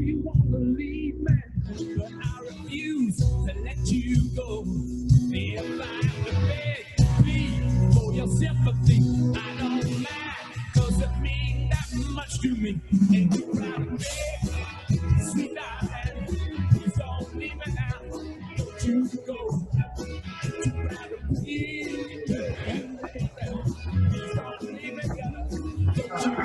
you wanna leave me, but I refuse to let you go. If I have to beg, plead for your sympathy, I don't mind, 'cause it means that much to me. Ain't you proud of me, sweet darling? Please don't leave me now. Don't you go. Ain't you proud of me? Please don't leave me now. Don't you go.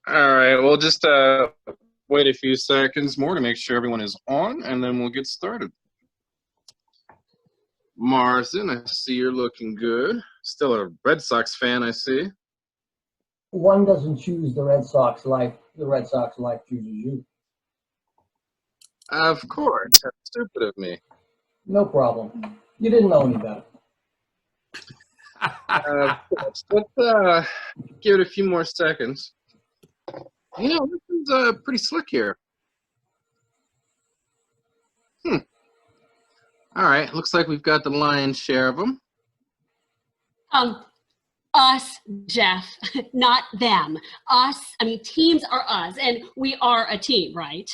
All right, we'll just wait a few seconds more to make sure everyone is on, and then we'll get started. Marsden, I see you're looking good. Still a Red Sox fan, I see. One doesn't choose the Red Sox life. The Red Sox life chooses you. Of course. How stupid of me. No problem. You didn't know any better. Of course. Let's give it a few more seconds. You know, this is pretty slick here. All right, looks like we've got the lion's share of them. Us, Jeff, not them. Us, I mean, teams are us, and we are a team, right?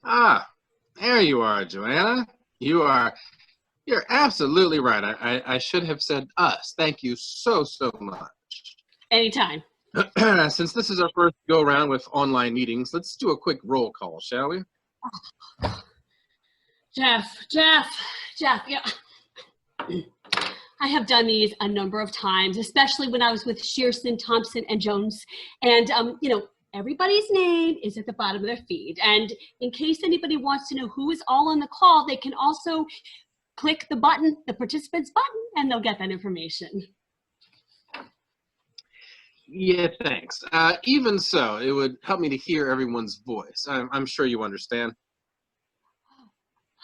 Ah, there you are, Joanna. You're absolutely right. I should have said us. Thank you so much. Anytime. Since this is our first go-around with online meetings, let's do a quick roll call, shall we? Jeff, yeah. I have done these a number of times, especially when I was with Shearson, Thompson, and Jones. And, you know, everybody's name is at the bottom of their feed. And in case anybody wants to know who is all on the call, they can also click the button, the participants button, and they'll get that information. Yeah, thanks. Even so, it would help me to hear everyone's voice. I'm sure you understand.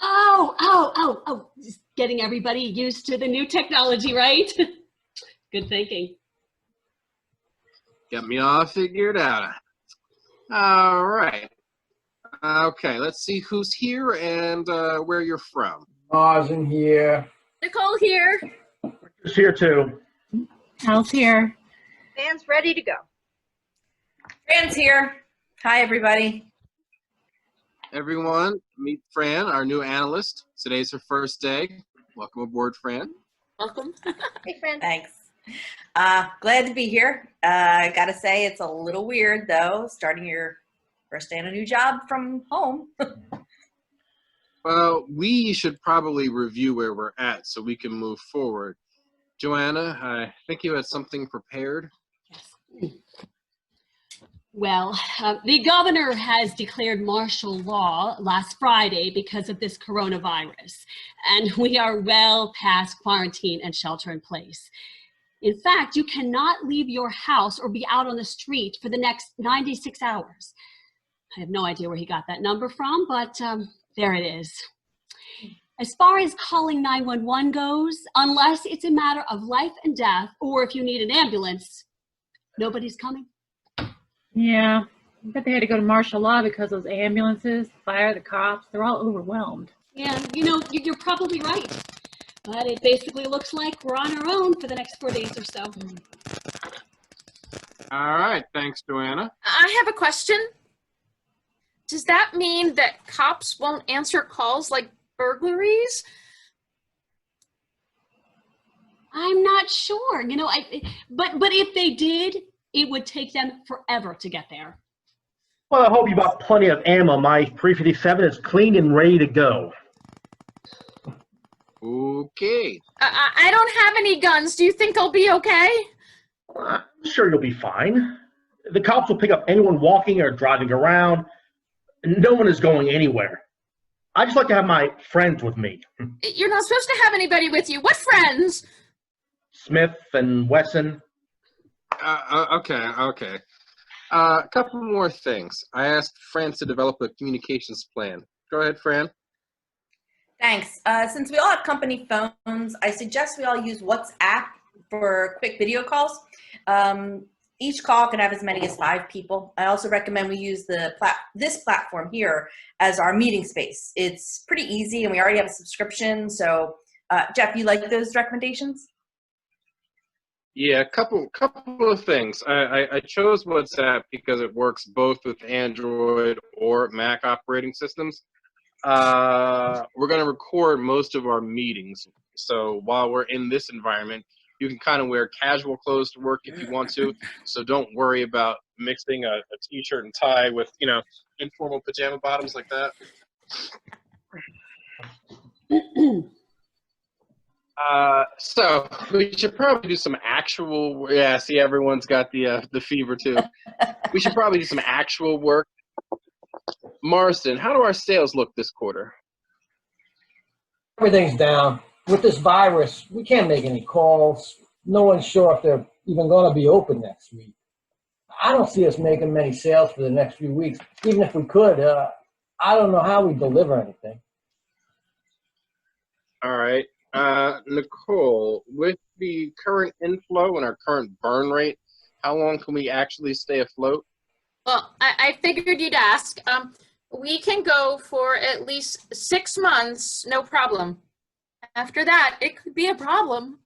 Oh, just getting everybody used to the new technology, right? Good thinking. Got me all figured out. All right. Okay, let's see who's here and where you're from. Marsden here. Nicole here. Is here too. Al's here. Dan's ready to go. Fran's here. Hi, everybody. Everyone, meet Fran, our new analyst. Today's her first day. Welcome aboard, Fran. Welcome. Hey, Fran. Thanks. Glad to be here. I gotta say, it's a little weird, though, starting your first day on a new job from home. Well, we should probably review where we're at so we can move forward. Joanna, I think you had something prepared. Yes. Well, the governor has declared martial law last Friday because of this coronavirus, and we are well past quarantine and shelter in place. In fact, you cannot leave your house or be out on the street for the next 96 hours. I have no idea where he got that number from, but there it is. As far as calling 911 goes, unless it's a matter of life and death, or if you need an ambulance, nobody's coming. Yeah, I bet they had to go to martial law because those ambulances, fire, the cops, they're all overwhelmed. Yeah, you know, you're probably right. But it basically looks like we're on our own for the next 4 days or so. All right, thanks, Joanna. I have a question. Does that mean that cops won't answer calls like burglaries? I'm not sure, you know, but if they did, it would take them forever to get there. Well, I hope you bought plenty of ammo. My 357 is clean and ready to go. Okay. I don't have any guns. Do you think I'll be okay? I'm sure you'll be fine. The cops will pick up anyone walking or driving around. No one is going anywhere. I just like to have my friends with me. You're not supposed to have anybody with you. What friends? Smith and Wesson. Okay. A couple more things. I asked Fran to develop a communications plan. Go ahead, Fran. Thanks. Since we all have company phones, I suggest we all use WhatsApp for quick video calls. Each call can have as many as 5 people. I also recommend we use this platform here as our meeting space. It's pretty easy, and we already have a subscription. So, Jeff, you like those recommendations? Yeah, a couple of things. I chose WhatsApp because it works both with Android or Mac operating systems. We're going to record most of our meetings. So while we're in this environment, you can kind of wear casual clothes to work if you want to. So don't worry about mixing a t-shirt and tie with, informal pajama bottoms like that. So we should probably do some actual, see, everyone's got the fever too. We should probably do some actual work. Marston, how do our sales look this quarter? Everything's down. With this virus, we can't make any calls. No one's sure if they're even going to be open next week. I don't see us making many sales for the next few weeks. Even if we could, I don't know how we deliver anything. All right. Nicole, with the current inflow and our current burn rate, how long can we actually stay afloat? Well, I figured you'd ask. We can go for at least 6 months, no problem. After that, it could be a problem.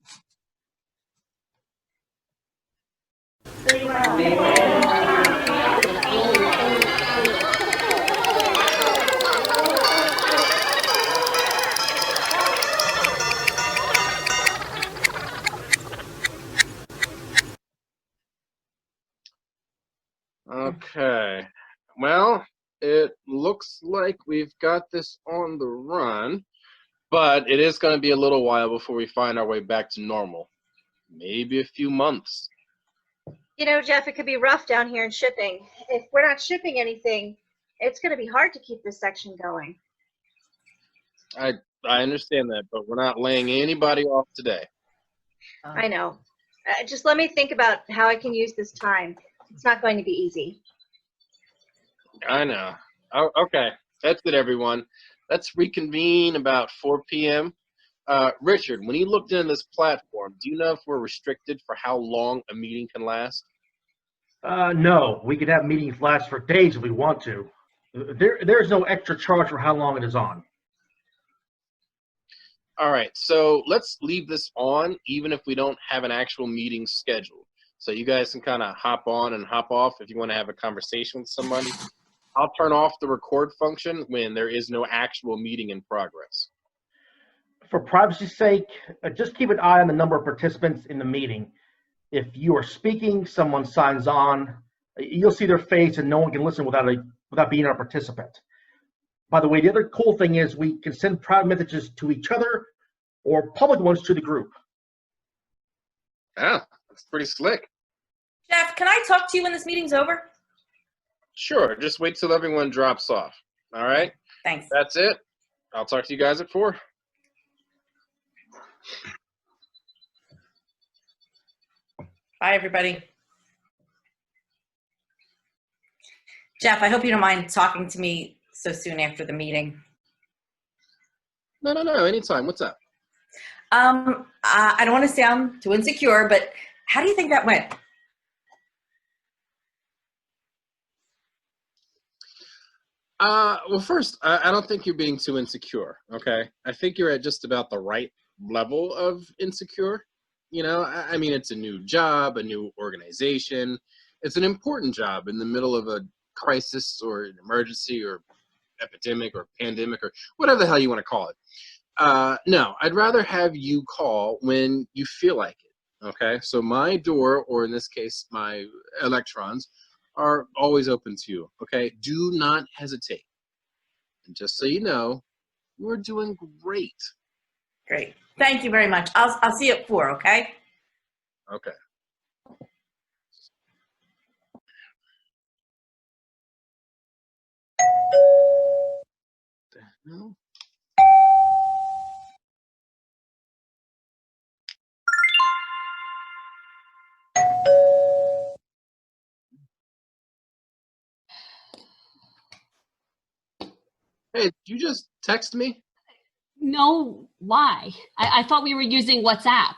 Okay. Well, it looks like we've got this on the run, but it is going to be a little while before we find our way back to normal. Maybe a few months. You know, Jeff, it could be rough down here in shipping. If we're not shipping anything, it's going to be hard to keep this section going. I understand that, but we're not laying anybody off today. I know. Just let me think about how I can use this time. It's not going to be easy. I know. Oh, okay. That's it, everyone. Let's reconvene about 4 p.m. Richard, when you looked into this platform, do you know if we're restricted for how long a meeting can last? No, we could have meetings last for days if we want to. There's no extra charge for how long it is on. All right, so let's leave this on even if we don't have an actual meeting scheduled. So you guys can kind of hop on and hop off if you want to have a conversation with somebody. I'll turn off the record function when there is no actual meeting in progress. For privacy's sake, just keep an eye on the number of participants in the meeting. If you are speaking, someone signs on, you'll see their face and no one can listen without being a participant. By the way, the other cool thing is we can send private messages to each other or public ones to the group. Yeah, that's pretty slick. Jeff, can I talk to you when this meeting's over? Sure, just wait till everyone drops off. All right? Thanks. That's it. I'll talk to you guys at 4. Bye, everybody. Jeff, I hope you don't mind talking to me so soon after the meeting. No, anytime. What's up? I don't want to sound too insecure, but how do you think that went? Well, first, I don't think you're being too insecure, okay? I think you're at just about the right level of insecure. I mean, it's a new job, a new organization. It's an important job in the middle of a crisis or an emergency or epidemic or pandemic or whatever the hell you want to call it. No, I'd rather have you call when you feel like it, okay? So my door, or in this case, my electrons, are always open to you, okay? Do not hesitate. And just so you know, we're doing great. Great. Thank you very much. I'll see you at 4, okay? Okay. No. Hey, did you just text me? No, why? I thought we were using WhatsApp.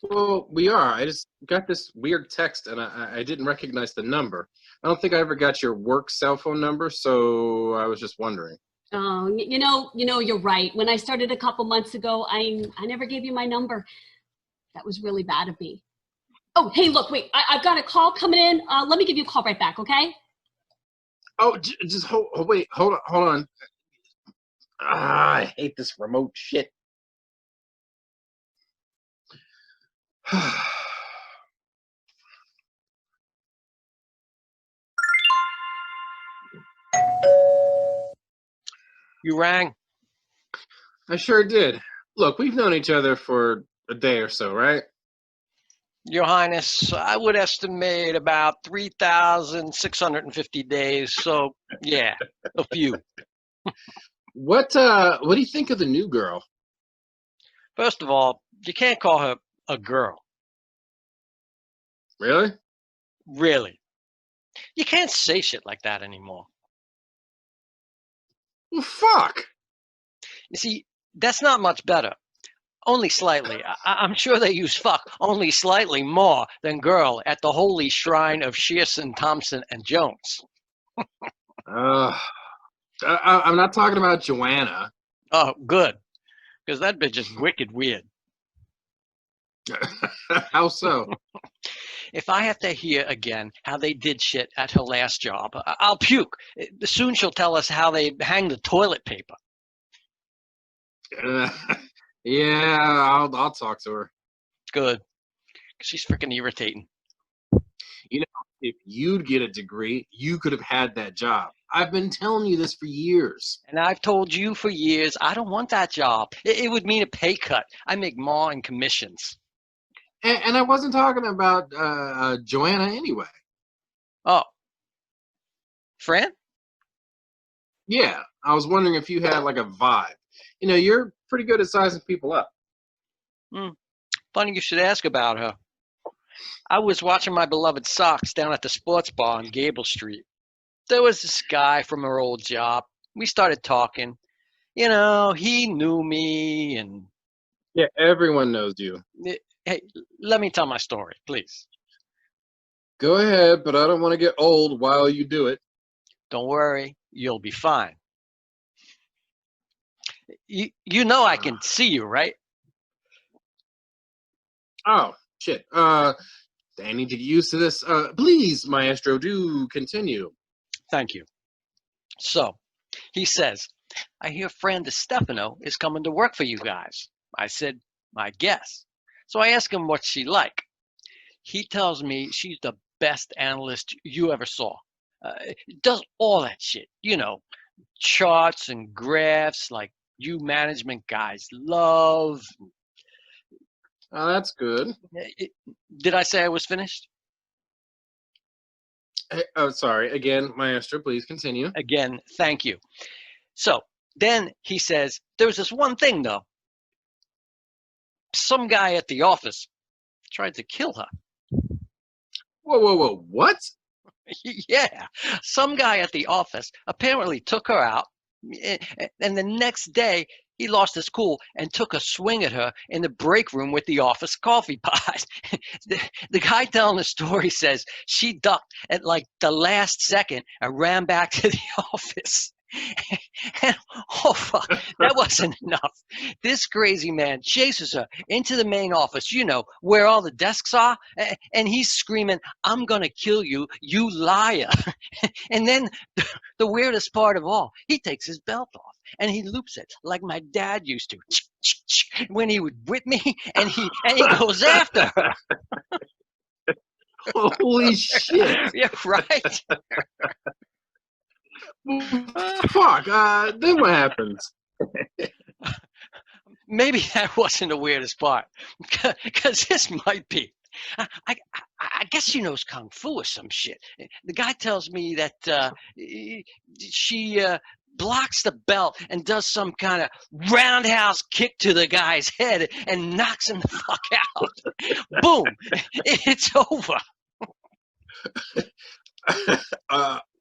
Well, we are. I just got this weird text and I didn't recognize the number. I don't think I ever got your work cell phone number, so I was just wondering. Oh, you're right. When I started a couple months ago, I never gave you my number. That was really bad of me. Oh, hey, look, wait, I've got a call coming in. Let me give you a call right back, okay? Oh, just wait, hold on. I hate this remote shit. You rang? I sure did. Look, we've known each other for a day or so, right? Your Highness, I would estimate about 3,650 days. So, yeah, a few. What do you think of the new girl? First of all, you can't call her a girl. Really? Really. You can't say shit like that anymore. Well, fuck. You see, that's not much better. Only slightly. I'm sure they use fuck only slightly more than girl at the holy shrine of Shearson, Thompson, and Jones. I'm not talking about Joanna. Oh, good. Because that bitch is wicked weird. How so? If I have to hear again how they did shit at her last job, I'll puke. Soon she'll tell us how they hang the toilet paper. Yeah, I'll talk to her. Good. 'Cause she's freaking irritating. You know, if you'd get a degree, you could have had that job. I've been telling you this for years. And I've told you for years, I don't want that job. It would mean a pay cut. I make more in commissions. And I wasn't talking about Joanna anyway. Oh. Fran? Yeah, I was wondering if you had like a vibe. You know, you're pretty good at sizing people up. Funny you should ask about her. I was watching my beloved Sox down at the sports bar on Gable Street. There was this guy from her old job. We started talking. You know, he knew me and... Yeah, everyone knows you. Hey, let me tell my story, please. Go ahead, but I don't want to get old while you do it. Don't worry, you'll be fine. You know I can see you, right? Oh, shit. I need to get used to this. Please, Maestro, do continue. Thank you. So, he says, I hear Fran DeStefano is coming to work for you guys. I said, I guess. So I asked him what's she like. He tells me she's the best analyst you ever saw. Does all that shit, you know, charts and graphs like you management guys love. Oh, that's good. Did I say I was finished? Hey, oh, sorry. Again, Maestro, please continue. Again, thank you. So then he says, there's this one thing though. Some guy at the office tried to kill her. Whoa. What? Yeah. Some guy at the office apparently took her out, and the next day he lost his cool and took a swing at her in the break room with the office coffee pot. The guy telling the story says she ducked at like the last second and ran back to the office. And, oh fuck, that wasn't enough. This crazy man chases her into the main office, you know, where all the desks are, and he's screaming, I'm gonna kill you, you liar. And then the weirdest part of all, he takes his belt off and he loops it like my dad used to when he would whip me, and he goes after her. Holy shit. Yeah, right. Fuck. Then what happens? Maybe that wasn't the weirdest part, because this might be. I guess she knows kung fu or some shit. The guy tells me that she blocks the belt and does some kind of roundhouse kick to the guy's head and knocks him the fuck out. Boom! It's over.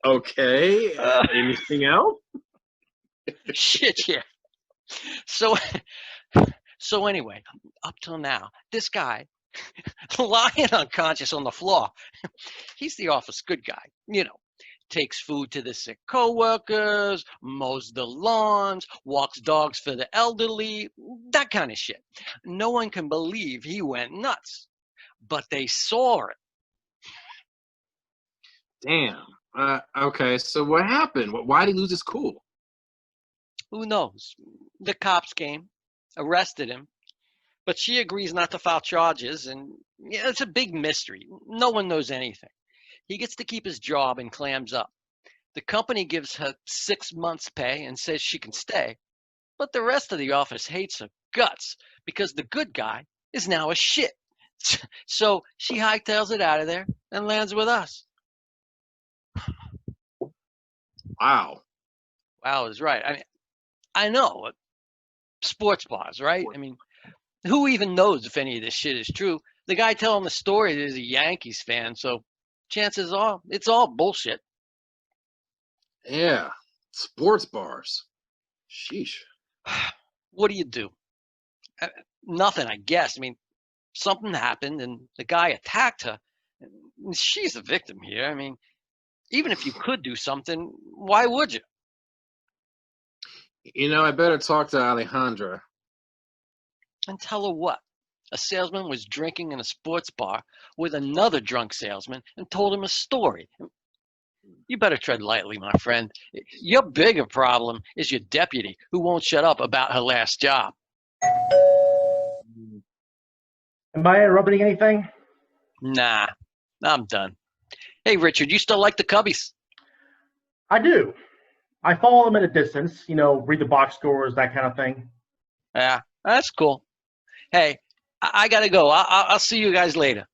Okay. Anything else? Shit, yeah. So anyway, up till now, this guy lying unconscious on the floor. He's the office good guy, you know. Takes food to the sick coworkers, mows the lawns, walks dogs for the elderly, that kind of shit. No one can believe he went nuts, but they saw it. Damn. Okay, so what happened? Why did he lose his cool? Who knows? The cops came, arrested him, but she agrees not to file charges, and yeah, it's a big mystery. No one knows anything. He gets to keep his job and clams up. The company gives her 6 months' pay and says she can stay, but the rest of the office hates her guts because the good guy is now a shit. So she hightails it out of there and lands with us. Wow. Wow is right. I mean, I know, sports bars, right? I mean, who even knows if any of this shit is true? The guy telling the story is a Yankees fan, so chances are it's all bullshit. Yeah. Sports bars. Sheesh. What do? Nothing, I guess. I mean, something happened and the guy attacked her. She's a victim here. I mean, even if you could do something, why would you? You know, I better talk to Alejandra. And tell her what? A salesman was drinking in a sports bar with another drunk salesman and told him a story. You better tread lightly, my friend. Your bigger problem is your deputy who won't shut up about her last job. Am I interrupting anything? Nah, I'm done. Hey, Richard, you still like the Cubbies? I do. I follow them at a distance, you know, read the box scores, that kind of thing. Yeah, that's cool. Hey, I gotta go. I'll see you guys later.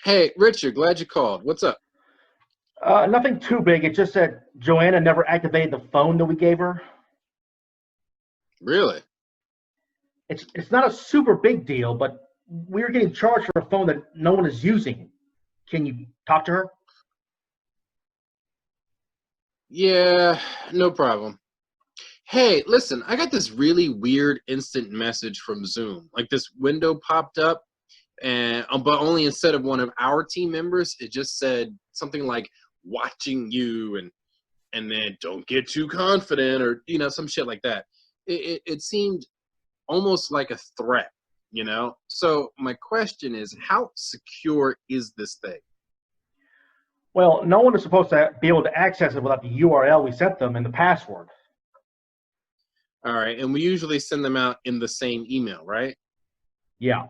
Hey, Richard, glad you called. What's up? Nothing too big. It's just that Joanna never activated the phone that we gave her. Really? It's not a super big deal, but we're getting charged for a phone that no one is using. Can you talk to her? Yeah, no problem. Hey, listen, I got this really weird instant message from Zoom. Like this window popped up, and but only instead of one of our team members, it just said something like "watching you" and then "don't get too confident" or some shit like that. It seemed almost like a threat, So my question is, how secure is this thing? Well, no one is supposed to be able to access it without the URL we sent them and the password. All right, and we usually send them out in the same email, right? Yeah.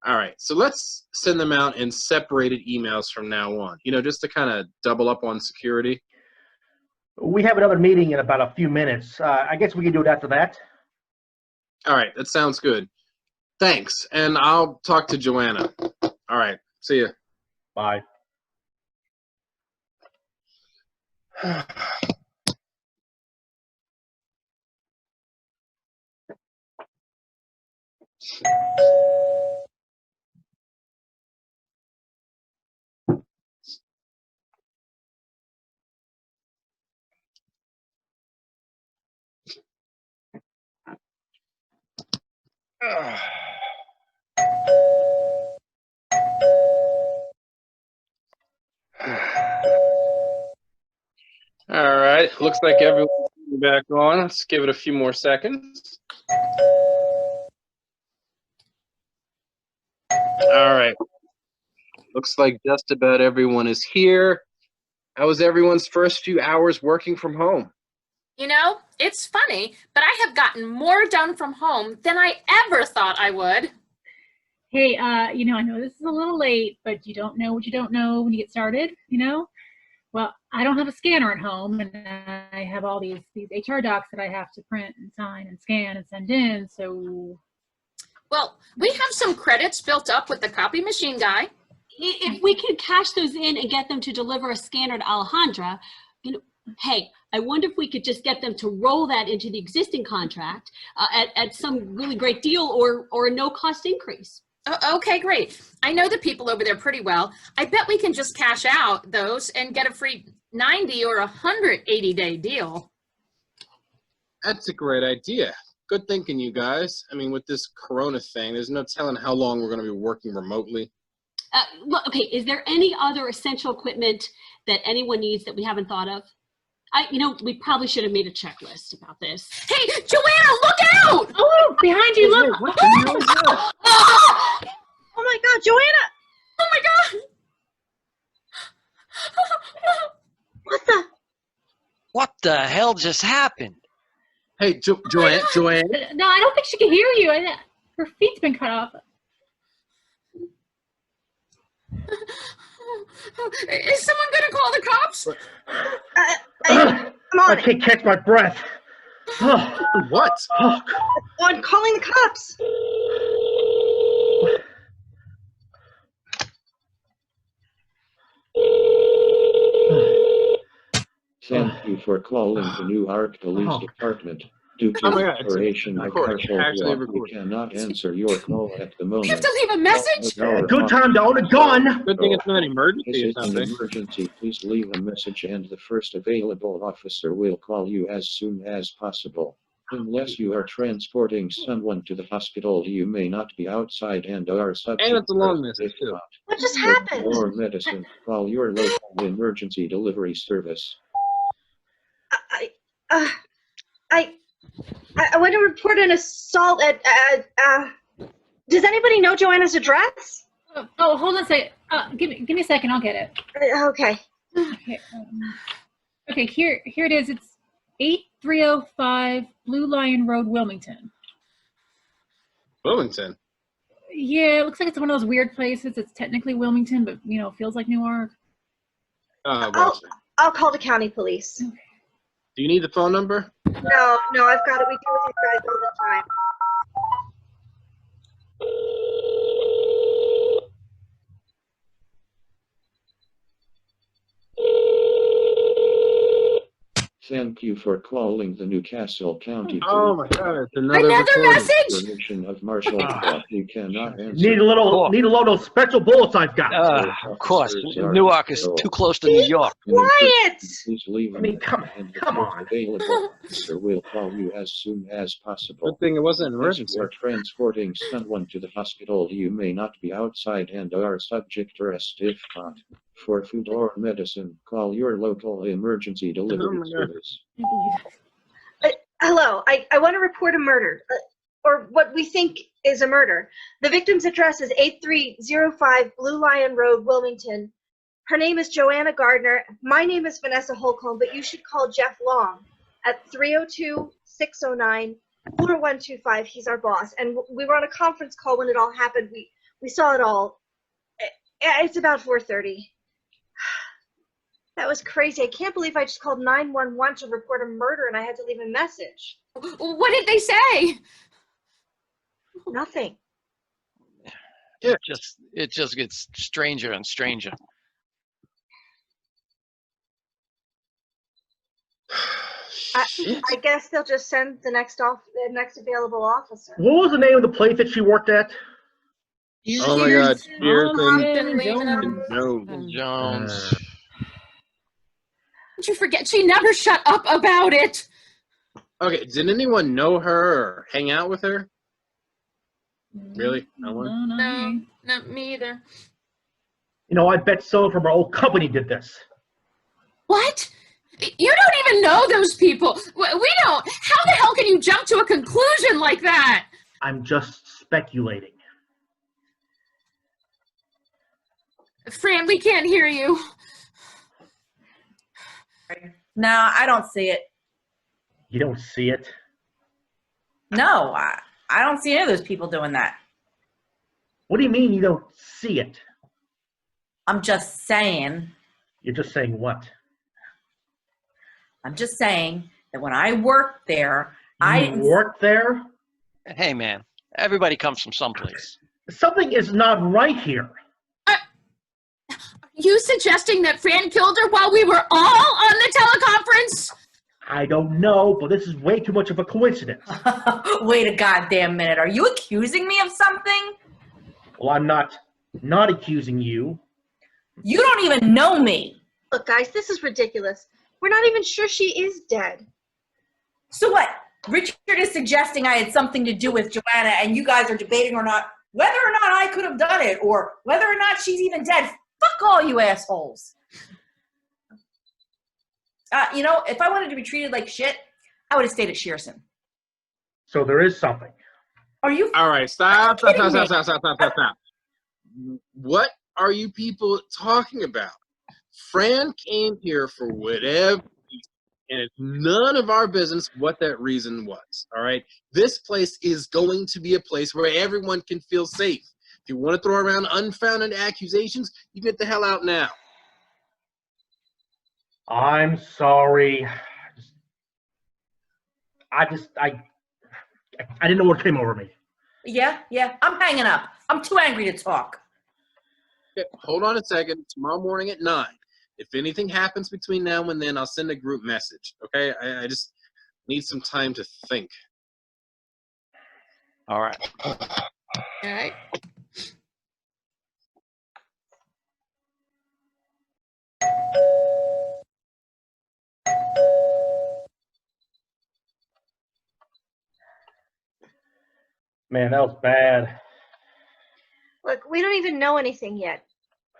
All right, so let's send them out in separated emails from now on, just to kind of double up on security. We have another meeting in about a few minutes. I guess we can do it after that. All right, that sounds good. Thanks, and I'll talk to Joanna. All right, see ya. Bye. All right, looks like everyone's back on. Let's give it a few more seconds. All right, looks like just about everyone is here. How was everyone's first few hours working from home? It's funny, but I have gotten more done from home than I ever thought I would. Hey, I know this is a little late, but you don't know what you don't know when you get started, Well, I don't have a scanner at home, and I have all these HR docs that I have to print and sign and scan and send in, so... Well, we have some credits built up with the copy machine guy. If we could cash those in and get them to deliver a scanner to Alejandra, hey, I wonder if we could just get them to roll that into the existing contract at some really great deal or a no-cost increase. Okay, great. I know the people over there pretty well. I bet we can just cash out those and get a free 90 or 180-day deal. That's a great idea. Good thinking, you guys. I mean, with this corona thing, there's no telling how long we're going to be working remotely. Well, okay, is there any other essential equipment that anyone needs that we haven't thought of? We probably should have made a checklist about this. Hey, Joanna, look out! Oh, behind you, look. What the hell is that? Oh my God, Joanna! Oh my God! What the? What the hell just happened? Hey, Joanne. No, I don't think she can hear you. Her feet's been cut off. Is someone gonna call the cops? I'm on I it. can't catch my breath. Oh, What? oh, I'm calling the cops. Thank you for calling the Newark Police Oh. Department. Due to Oh my God, it's operation by recording. martial Actually law, we recording. cannot answer your call at the moment. You have to leave a message? good time to own a gun. Good thing it's not an This emergency or is an something. emergency. Please leave a message and the first available officer will call you as soon as possible. Unless you are transporting someone to the hospital, you may not be outside and are subject And it's a long to message, too. What just happened? or medicine. Call your local emergency delivery service. I want to report an assault at. Does anybody know Joanna's address? Oh, hold on a second. Give me a second. I'll get it. Okay. Okay, here it is. It's 8305 Blue Lion Road, Wilmington. Wilmington. Yeah, it looks like it's one of those weird places. It's technically Wilmington, but feels like Newark. Gotcha. I'll call the county police. Do you need the phone number? No, I've got it. We deal with these guys all the time. Thank you for calling the Newcastle County Oh my Police. God, it's Another recording. message? Operation of martial law. You cannot answer. Need a load of special bullets I've got. Of course, Newark is too close to New York. Quiet! Please leave. I mean, come on. Available officer will call you as soon as possible. Good thing it wasn't an Unless emergency. you are transporting someone to the hospital, you may not be outside and are subject to arrest if caught. For food or medicine, call your local emergency delivery my God. service. I believe it. Hello, I want to report a murder, or what we think is a murder. The victim's address is 8305 Blue Lion Road, Wilmington. Her name is Joanna Gardner. My name is Vanessa Holcomb, but you should call Jeff Long at 302-609-4125. He's our boss. And we were on a conference call when it all happened. We saw it all. It's about 4:30. That was crazy. I can't believe I just called 911 to report a murder and I had to leave a message. What did they say? Nothing. It just gets stranger and stranger. I guess they'll just send the next available officer. What was the name of the place that she worked at? Oh my God, Pearson Pearson Jones. Jones. Did you forget? She never shut up about it. Okay, did anyone know her or hang out with her? Really? No one? No, not me. Not me either. I bet someone from our old company did this. What? You don't even know those people. We don't. How the hell can you jump to a conclusion like that? I'm just speculating. Fran, we can't hear you. No, I don't see it. You don't see it? No, I don't see any of those people doing that. What do you mean you don't see it? I'm just saying. You're just saying what? I'm just saying that when I worked there, I You didn't. worked there? Hey, man, everybody comes from someplace. Something is not right here. You suggesting that Fran killed her while we were all on the teleconference? I don't know, but this is way too much of a coincidence. Wait a goddamn minute. Are you accusing me of something? Well, I'm not accusing you. You don't even know me. Look, guys, this is ridiculous. We're not even sure she is dead. So what? Richard is suggesting I had something to do with Joanna, and you guys are debating or not whether or not I could have done it, or whether or not she's even dead. Fuck all you assholes. You know, if I wanted to be treated like shit, I would have stayed at Shearson. So there is something. Are you? All right, stop. What are you people talking about? Fran came here for whatever reason, and it's none of our business what that reason was, all right? This place is going to be a place where everyone can feel safe. If you want to throw around unfounded accusations, you get the hell out now. I'm sorry. I didn't know what came over me. Yeah, I'm hanging up. I'm too angry to talk. Okay, hold on a second. Tomorrow morning at 9. If anything happens between now and then, I'll send a group message, okay? I just need some time to think. All right. All right. Man, that was bad. Look, we don't even know anything yet.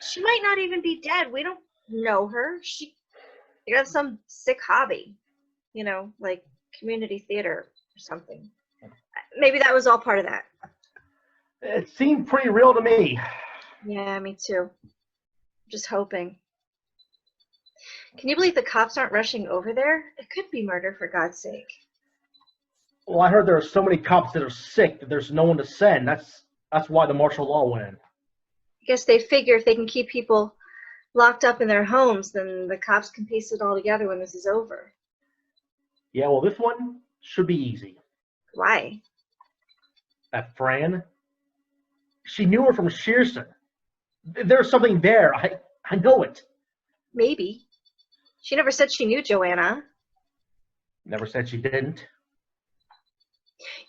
She might not even be dead. We don't know her. She could have some sick hobby, you know, like community theater or something. Maybe that was all part of that. It seemed pretty real to me. Yeah, me too. Just hoping. Can you believe the cops aren't rushing over there? It could be murder, for God's sake. Well, I heard there are so many cops that are sick that there's no one to send. That's why the martial law went in. I guess they figure if they can keep people locked up in their homes, then the cops can piece it all together when this is over. Yeah, well, this one should be easy. Why? That Fran, she knew her from Shearson. There's something there. I know it. Maybe. She never said she knew Joanna. Never said she didn't.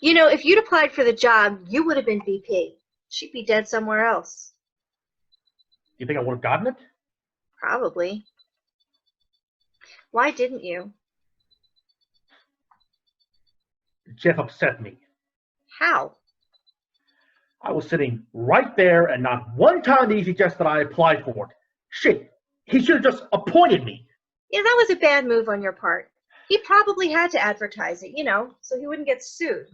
You know, if you'd applied for the job, you would have been VP. She'd be dead somewhere else. You think I would have gotten it? Probably. Why didn't you? Jeff upset me. How? I was sitting right there, and not one time did he suggest that I apply for it. Shit, he should have just appointed me. Yeah, that was a bad move on your part. He probably had to advertise it, you know, so he wouldn't get sued.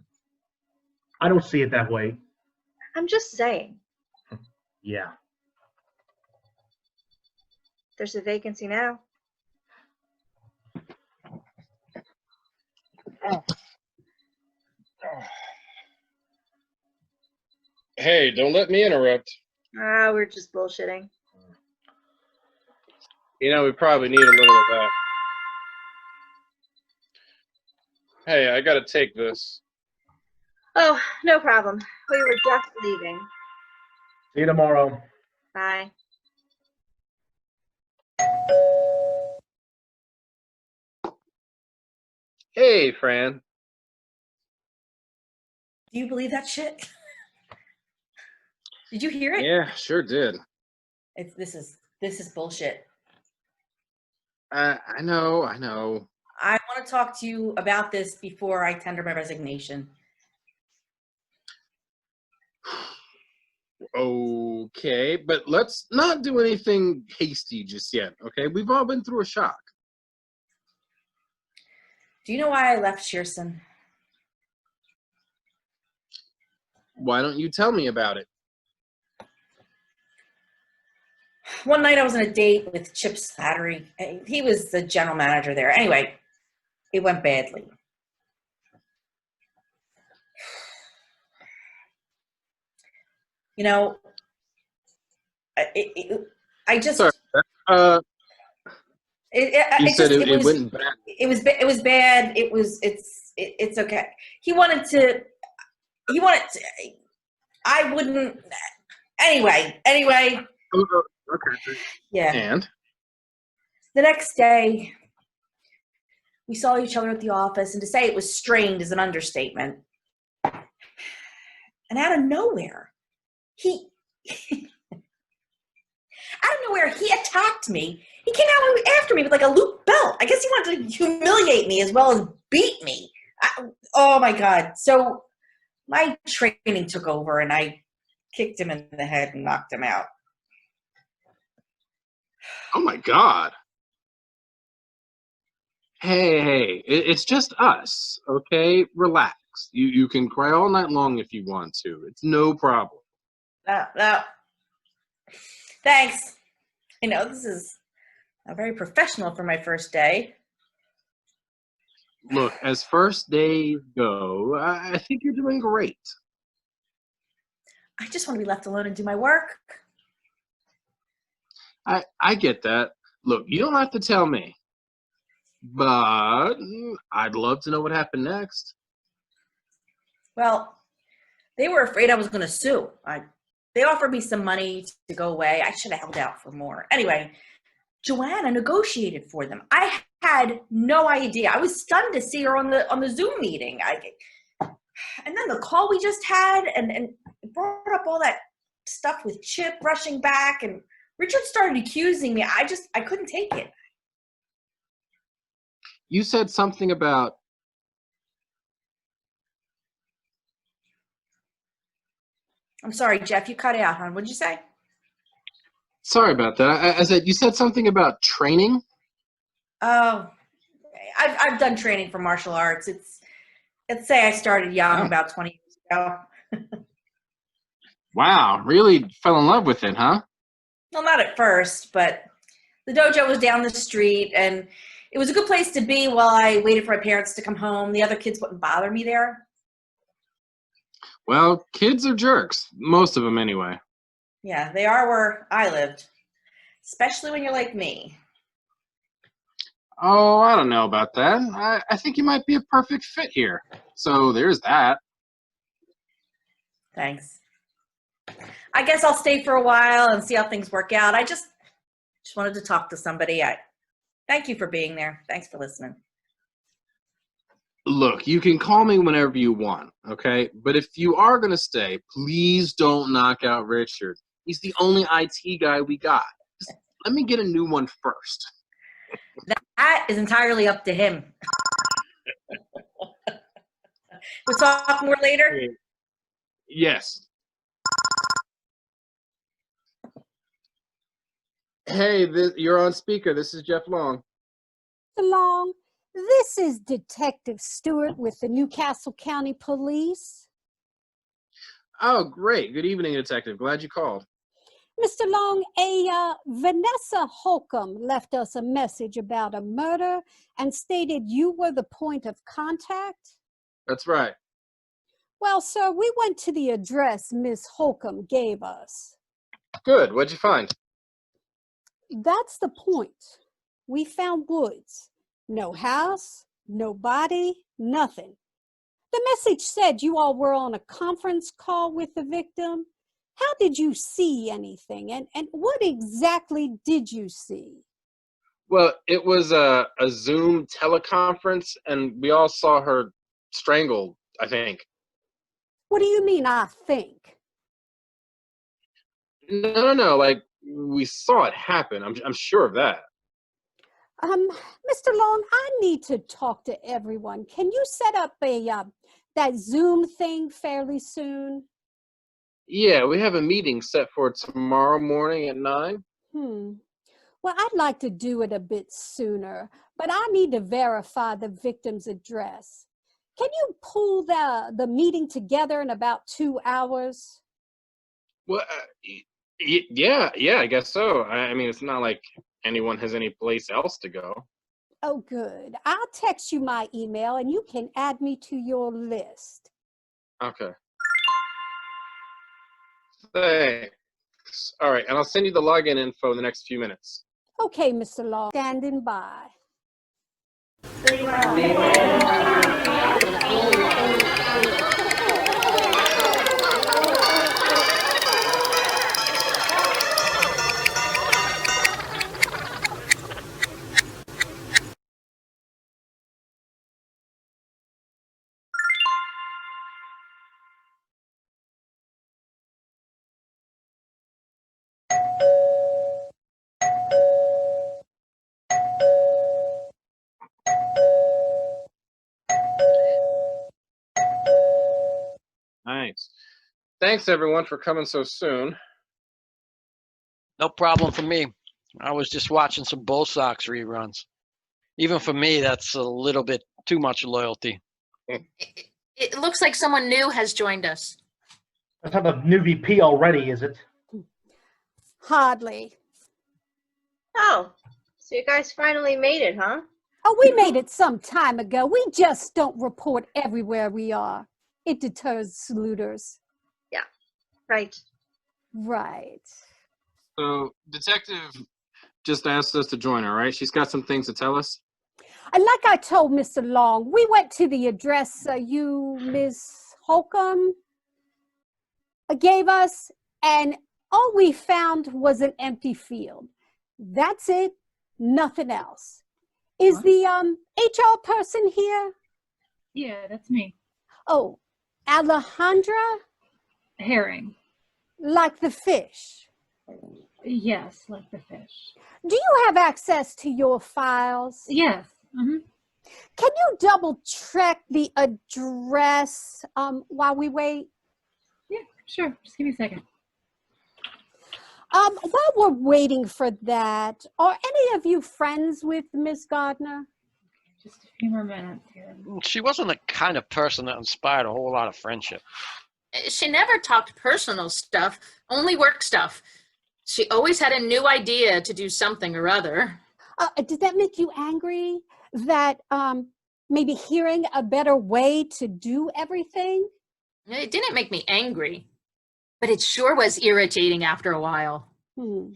I don't see it that way. I'm just saying. Yeah. There's a vacancy now. Hey, don't let me interrupt. Ah, we're just bullshitting. You know, we probably need a little of that. Hey, I gotta take this. Oh, no problem. We were just leaving. See you tomorrow. Bye. Hey, Fran. Do you believe that shit? Did you hear it? Yeah, sure did. This is bullshit. I know. I want to talk to you about this before I tender my resignation. Okay, but let's not do anything hasty just yet, okay? We've all been through a shock. Do you know why I left Shearson? Why don't you tell me about it? One night I was on a date with Chip Slattery. He was the general manager there. Anyway, it went badly. You know, I just. Sorry. You said it went bad. It was bad. It's okay. He wanted to. I wouldn't. Anyway. Okay. Yeah. And? The next day, we saw each other at the office, and to say it was strained is an understatement. And out of nowhere, he attacked me. He came out after me with like a loop belt. I guess he wanted to humiliate me as well as beat me. Oh my God. So my training took over and I kicked him in the head and knocked him out. Oh my God. Hey, it's just us, okay? Relax. You can cry all night long if you want to. It's no problem. No. Thanks. I know this is very professional for my first day. Look, as first days go, I think you're doing great. I just want to be left alone and do my work. I get that. Look, you don't have to tell me, but I'd love to know what happened next. Well, they were afraid I was going to sue. They offered me some money to go away. I should have held out for more. Anyway, Joanna negotiated for them. I had no idea. I was stunned to see her on the Zoom meeting. And then the call we just had, and it brought up all that stuff with Chip rushing back, and Richard started accusing me. I couldn't take it. You said something about I'm sorry, Jeff, you cut out, hon. What'd you say? sorry about that. I said you said something about training. Oh, I've done training for martial arts. Let's say I started young, about 20 years ago. Wow, really fell in love with it, huh? Well, not at first, but the dojo was down the street, and it was a good place to be while I waited for my parents to come home. The other kids wouldn't bother me there. Well, kids are jerks. Most of them, anyway. Yeah, they are where I lived, especially when you're like me. Oh, I don't know about that. I think you might be a perfect fit here. So there's that. Thanks. I guess I'll stay for a while and see how things work out. I just wanted to talk to somebody. Thank you for being there. Thanks for listening. Look, you can call me whenever you want, okay? But if you are going to stay, please don't knock out Richard. He's the only IT guy we got. Just let me get a new one first. That is entirely up to him. We'll talk more later. Yes. Hey, you're on speaker. This is Jeff Long. Long. This is Detective Stewart with the Newcastle County Police. Oh, great. Good evening, Detective. Glad you called. Mr. Long, Vanessa Holcomb left us a message about a murder and stated you were the point of contact. That's right. Well, sir, we went to the address Miss Holcomb gave us. Good. What'd you find? That's the point. We found woods. No house, no body, nothing. The message said you all were on a conference call with the victim. How did you see anything, and what exactly did you see? Well, it was a Zoom teleconference, and we all saw her strangled, I think. What do you mean, I think? No, like, we saw it happen. I'm sure of that. Mr. Long, I need to talk to everyone. Can you set up that Zoom thing fairly soon? Yeah, we have a meeting set for tomorrow morning at 9. Well, I'd like to do it a bit sooner, but I need to verify the victim's address. Can you pull the meeting together in about 2 hours? Well, yeah, I guess so. I mean, it's not like anyone has any place else to go. Oh, good. I'll text you my email and you can add me to your list. Okay. Thanks. All right, and I'll send you the login info in the next few minutes. Okay, Mr. Long, standing by. Nice. Thanks, everyone, for coming so soon. No problem for me. I was just watching some Bull Sox reruns. Even for me, that's a little bit too much loyalty. It looks like someone new has joined us. That's not the new VP already, is it? Hardly. Oh, so you guys finally made it, huh? Oh, we made it some time ago. We just don't report everywhere we are. It deters looters. Yeah, right. Right. So, Detective just asked us to join her, right? She's got some things to tell us. And like I told Mr. Long, we went to the address you, Miss Holcomb, gave us, and all we found was an empty field. That's it, nothing else. Is What? the HR person here? Yeah, that's me. Oh, Alejandra? Herring. Like the fish. Yes, like the fish. Do you have access to your files? Yes. Mm-hmm. Can you double check the address while we wait? Yeah, sure. Just give me a second. While we're waiting for that, are any of you friends with Miss Gardner? Just a few more minutes here. She wasn't the kind of person that inspired a whole lot of friendship. She never talked personal stuff, only work stuff. She always had a new idea to do something or other. Did that make you angry? That maybe hearing a better way to do everything? It didn't make me angry, but it sure was irritating after a while. Yeah,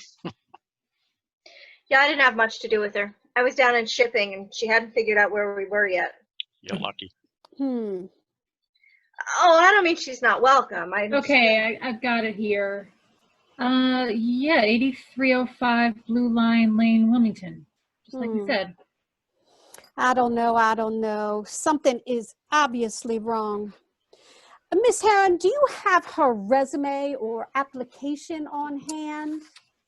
I didn't have much to do with her. I was down in shipping and she hadn't figured out where we were yet. You're lucky. Hmm. Oh, I don't mean she's not welcome. Okay, I've got it here. Yeah, 8305 Blue Line Lane, Wilmington. Just like you said. I don't know. Something is obviously wrong. Miss Heron, do you have her resume or application on hand?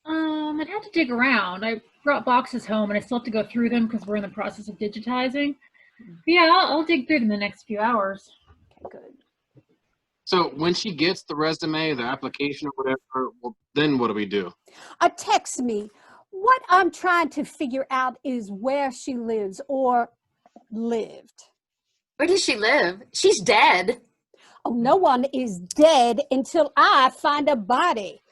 I'd have to dig around. I brought boxes home and I still have to go through them because we're in the process of digitizing. But yeah, I'll dig through them in the next few hours. Okay, good. So when she gets the resume, the application or whatever, well, then what do we do? Text me. What I'm trying to figure out is where she lives or lived. Where does she live? She's dead. Oh, no one is dead until I find a body.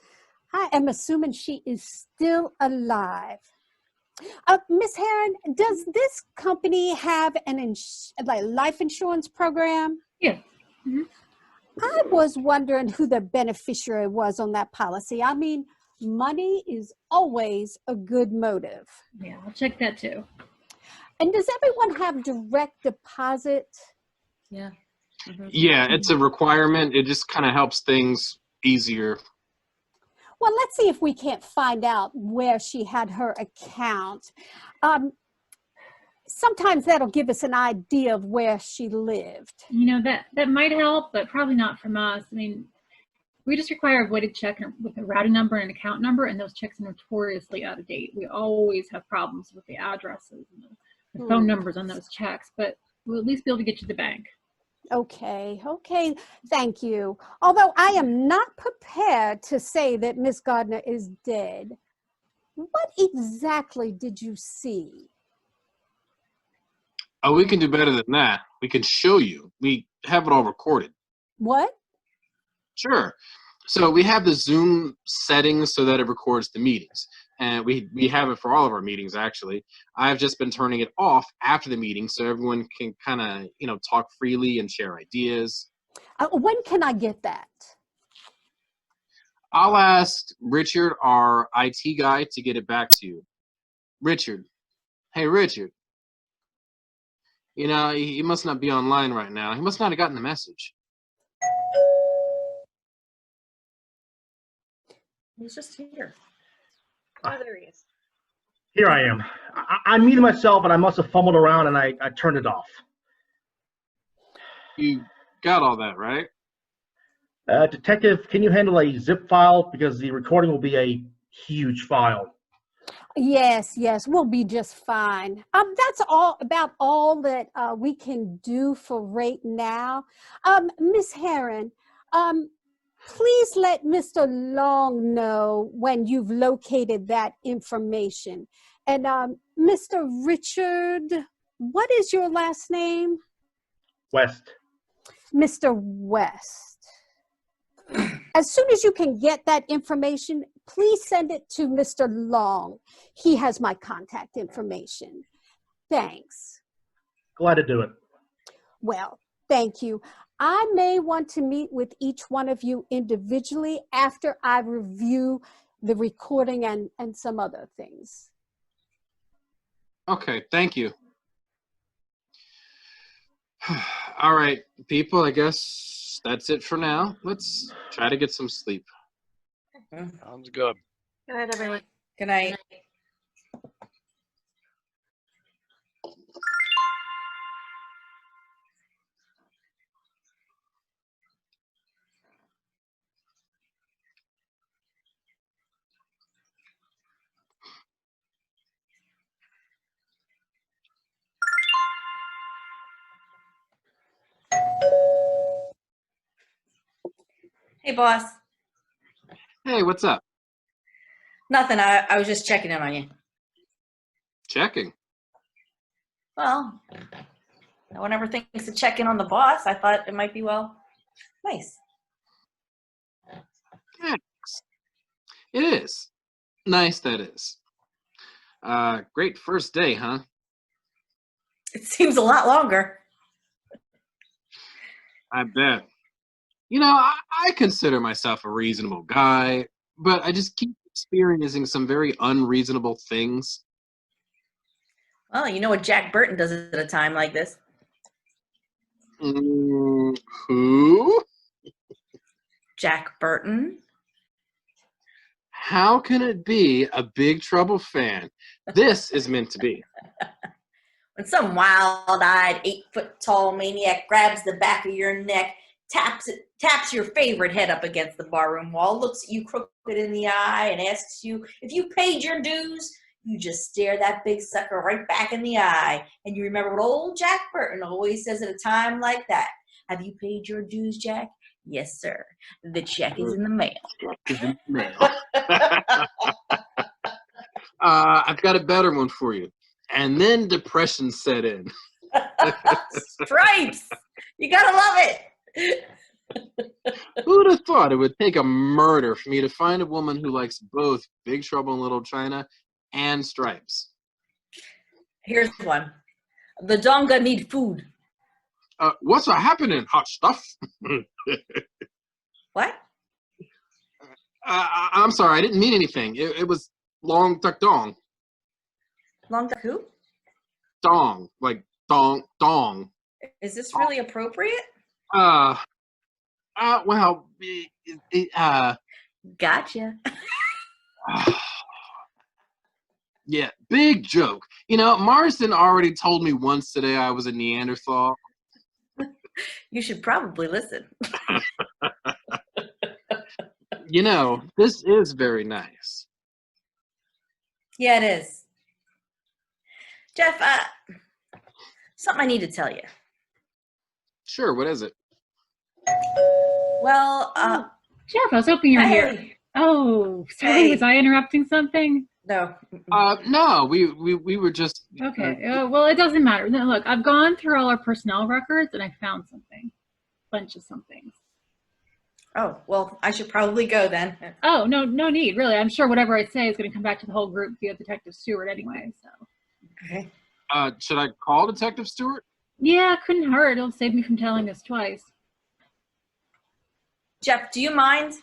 I am assuming she is still alive. Miss Heron, does this company have an life insurance program? Yeah. Mm-hmm. I was wondering who the beneficiary was on that policy. I mean, money is always a good motive. Yeah, I'll check that too. And does everyone have direct deposit? Yeah. Mm-hmm. Yeah, it's a requirement. It just kind of helps things easier. Well, let's see if we can't find out where she had her account. Sometimes that'll give us an idea of where she lived. You know, that might help, but probably not from us. I mean, we just require a voided check with a routing number and an account number, and those checks are notoriously out of date. We always have problems with the addresses and the phone numbers on those checks, but we'll at least be able to get you to the bank. Okay, thank you. Although I am not prepared to say that Miss Gardner is dead. What exactly did you see? Oh, we can do better than that. We can show you. We have it all recorded. What? Sure. So we have the Zoom settings so that it records the meetings. And we have it for all of our meetings, actually. I've just been turning it off after the meeting so everyone can kind of, talk freely and share ideas. When can I get that? I'll ask Richard, our IT guy, to get it back to you. Richard. Hey, Richard. He must not be online right now. He must not have gotten the message. He's just here. Oh, there he is. Here I am. I muted myself and I must have fumbled around and I turned it off. You got all that, right? Detective, can you handle a zip file? Because the recording will be a huge file. Yes, we'll be just fine. That's all that we can do for right now. Miss Heron, Please let Mr. Long know when you've located that information. And Mr. Richard, what is your last name? West. Mr. West. As soon as you can get that information, please send it to Mr. Long. He has my contact information. Thanks. Glad to do it. Well, thank you. I may want to meet with each one of you individually after I review the recording and some other things. Okay, thank you. All right, people, I guess that's it for now. Let's try to get some sleep. Sounds good. Good night, everyone. Good night. Hey, boss. Hey, what's up? Nothing. I was just checking in on you. Checking. Well, no one ever thinks to check in on the boss. I thought it might be, well, nice. Thanks. It is. Nice, that is. Great first day, huh? It seems a lot longer. I bet. You know, I consider myself a reasonable guy, but I just keep experiencing some very unreasonable things. Well, you know what Jack Burton does at a time like this. Who? Jack Burton. How can it be a Big Trouble fan? This is meant to be. When some wild-eyed, 8-foot-tall maniac grabs the back of your neck, taps your favorite head up against the barroom wall, looks at you crooked in the eye, and asks you if you paid your dues, you just stare that big sucker right back in the eye. And you remember what old Jack Burton always says at a time like that. Have you paid your dues, Jack? Yes, sir. The check is in the mail. I've got a better one for you. And then depression set in. Stripes! You gotta love it! Who'd have thought it would take a murder for me to find a woman who likes both Big Trouble in Little China and Stripes? Here's one. The Donga need food. What's happening, hot stuff? What? I'm sorry, I didn't mean anything. It was long tuck dong. Long duck who? Dong, like dong. Is this really appropriate? Well, Gotcha. Yeah, big joke. You know, Marston already told me once today I was a Neanderthal. You should probably listen. You know, this is very nice. Yeah, it is. Jeff, something I need to tell you. Sure, what is it? Well, Jeff, I was hoping you were here. hey. Oh, sorry, Hey. was I interrupting something? No. No, we were just... Okay, well, it doesn't matter. No, look, I've gone through all our personnel records and I found something. Bunch of something. Oh, well, I should probably go then. Oh, no need, really. I'm sure whatever I say is going to come back to the whole group via Detective Stewart anyway, so. Okay. Should I call Detective Stewart? Yeah, couldn't hurt. It'll save me from telling this twice. Jeff, do you mind?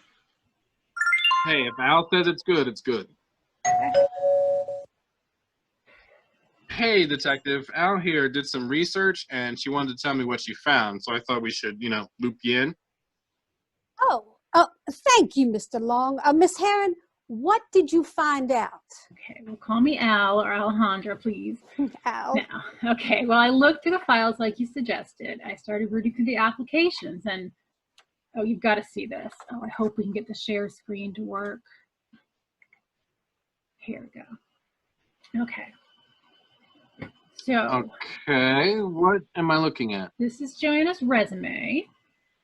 Hey, if Al says it's good, it's good. Okay. Hey, Detective, Al here did some research and she wanted to tell me what she found, so I thought we should, loop you in. Oh, thank you, Mr. Long. Miss Heron, what did you find out? Okay, well, call me Al or Alejandra, please. Al. Now, okay, well, I looked through the files like you suggested. I started reading through the applications and, oh, you've got to see this. Oh, I hope we can get the share screen to work. Here we go. Okay. So. Okay, what am I looking at? This is Joanna's resume.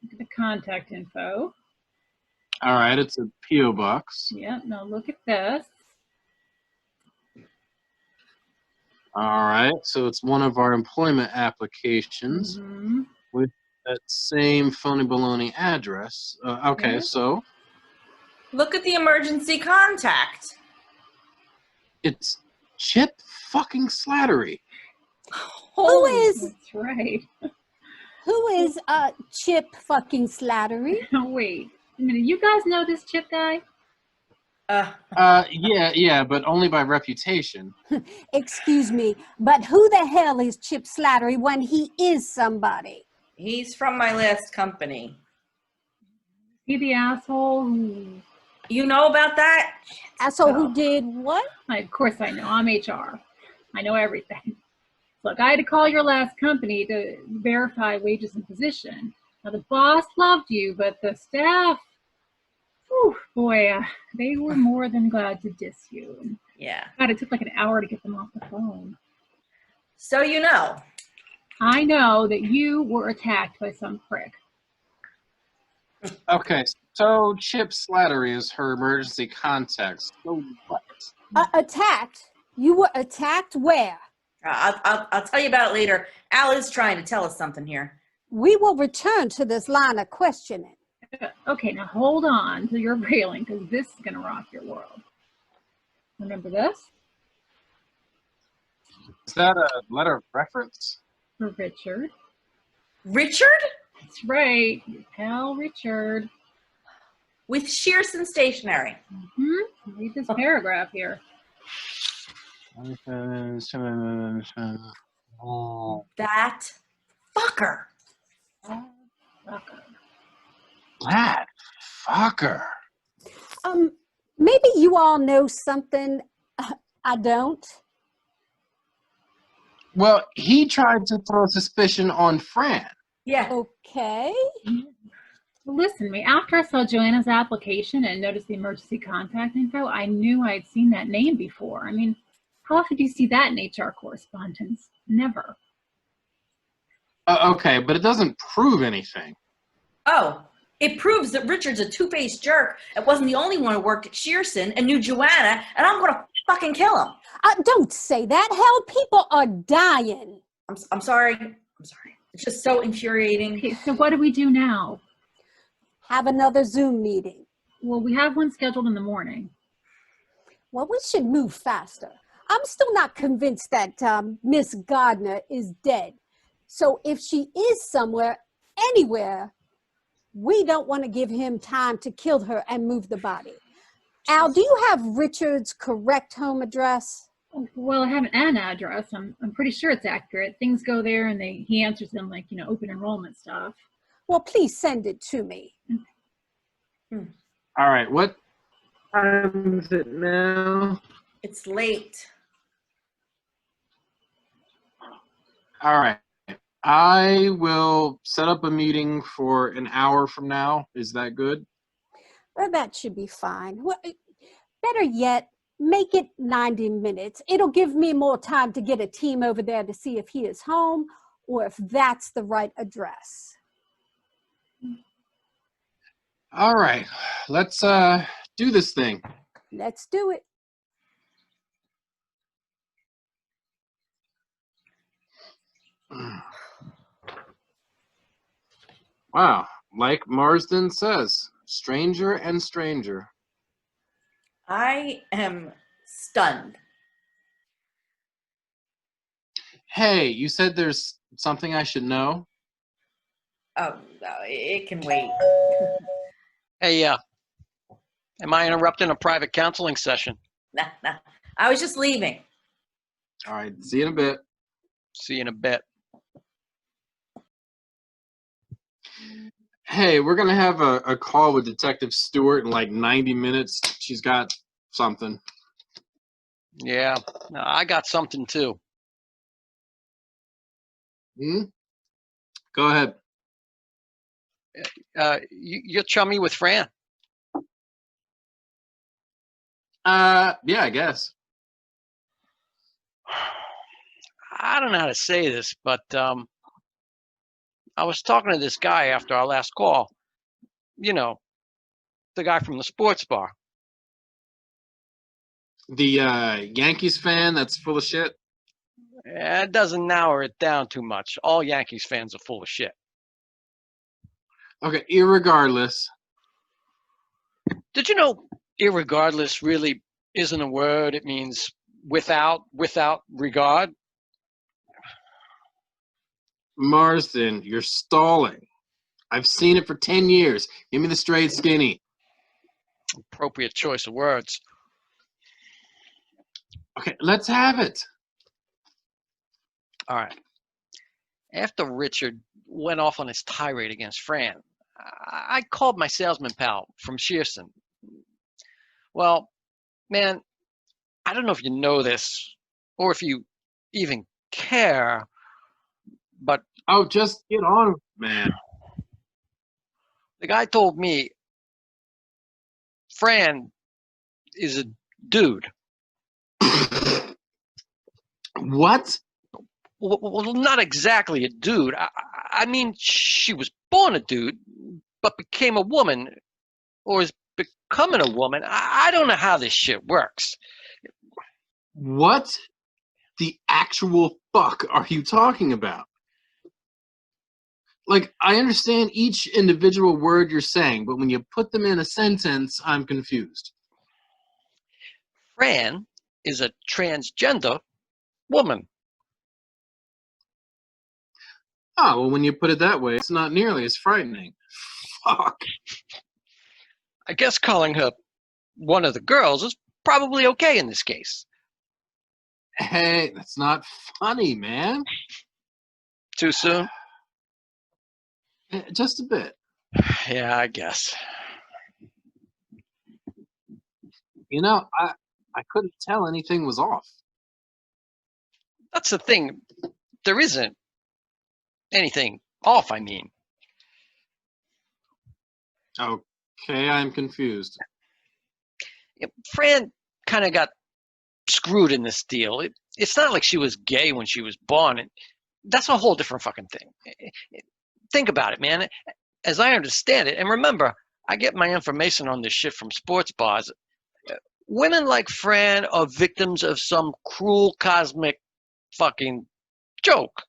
Look at the contact info. All right, it's a P.O. box. Yeah, now look at this. All right, so it's one of our employment applications Mhm. with that same phony baloney address. Okay, Yeah. so Look at the emergency contact. it's Chip fucking Slattery. Who is That's right. who is Chip fucking Slattery? Oh, wait a minute. You guys know this Chip guy? Yeah, but only by reputation. Excuse me, but who the hell is Chip Slattery when he is somebody? He's from my last company. He the asshole who... You know about that? Asshole who did what? Of course I know. I'm HR. I know everything. Look, I had to call your last company to verify wages and position. Now, the boss loved you, but the staff, whew, boy, they were more than glad to diss you. Yeah. God, it took like an hour to get them off the phone. So you know. I know that you were attacked by some prick. Okay, so Chip Slattery is her emergency contact. So what? Attacked? You were attacked where? I'll tell you about it later. Al is trying to tell us something here. We will return to this line of questioning. Okay, now hold on to your railing, because this is going to rock your world. Remember this? Is that a letter of reference? For Richard. Richard? That's right, your pal Richard. With Shearson Stationery. Mm-hmm. Read this paragraph here. That fucker. That fucker. Maybe you all know something I don't. Well, he tried to throw suspicion on Fran. Yeah. Okay. Well, listen to me. After I saw Joanna's application and noticed the emergency contact info, I knew I'd seen that name before. I mean, how often do you see that in HR correspondence? Never. Okay, but it doesn't prove anything. Oh, it proves that Richard's a two-faced jerk and wasn't the only one who worked at Shearson and knew Joanna, and I'm gonna fucking kill him. Don't say that. Hell, people are dying. I'm sorry. I'm sorry. It's just so infuriating. Okay, so what do we do now? Have another Zoom meeting. Well, we have one scheduled in the morning. Well, we should move faster. I'm still not convinced that Miss Gardner is dead. So if she is somewhere, anywhere, we don't want to give him time to kill her and move the body. Al, do you have Richard's correct home address? Well, I have an address. I'm pretty sure it's accurate. Things go there and he answers them like, open enrollment stuff. Well, please send it to me. All right, what time is it now? It's late. All right. I will set up a meeting for an hour from now. Is that good? Well, that should be fine. Well, better yet, make it 90 minutes. It'll give me more time to get a team over there to see if he is home or if that's the right address. All right. Let's do this thing. Let's do it. Wow. Like Marsden says, stranger and stranger. I am stunned. Hey, you said there's something I should know? Oh, no, it can wait. Hey, am I interrupting a private counseling session? Nah. I was just leaving. All right. See you in a bit. See you in a bit. Hey, we're going to have a call with Detective Stewart in like 90 minutes. She's got something. Yeah, I got something too. Go ahead. You're chummy with Fran. Yeah, I guess. I don't know how to say this, but I was talking to this guy after our last call. You know, the guy from the sports bar. The Yankees fan that's full of shit? It doesn't narrow it down too much. All Yankees fans are full of shit. Okay, irregardless. Did you know irregardless really isn't a word? It means without regard. Marsden, you're stalling. I've seen it for 10 years. Give me the straight skinny. Appropriate choice of words. Okay, let's have it. All right. After Richard went off on his tirade against Fran, I called my salesman pal from Shearson. Well, man, I don't know if you know this or if you even care, but... Oh, just get on, man. The guy told me Fran is a dude. What? Well, not exactly a dude. I mean, she was born a dude, but became a woman, or is becoming a woman. I don't know how this shit works. What the actual fuck are you talking about? Like, I understand each individual word you're saying, but when you put them in a sentence, I'm confused. Fran is a transgender woman. Oh, well, when you put it that way, it's not nearly as frightening. Fuck. I guess calling her one of the girls is probably okay in this case. Hey, that's not funny, man. Too soon? Just a bit. Yeah, I guess. You know, I couldn't tell anything was off. That's the thing. There isn't anything off, I mean. Okay, I'm confused. Fran kind of got screwed in this deal. It's not like she was gay when she was born. That's a whole different fucking thing. Think about it, man. As I understand it, and remember, I get my information on this shit from sports bars. Women like Fran are victims of some cruel cosmic fucking joke.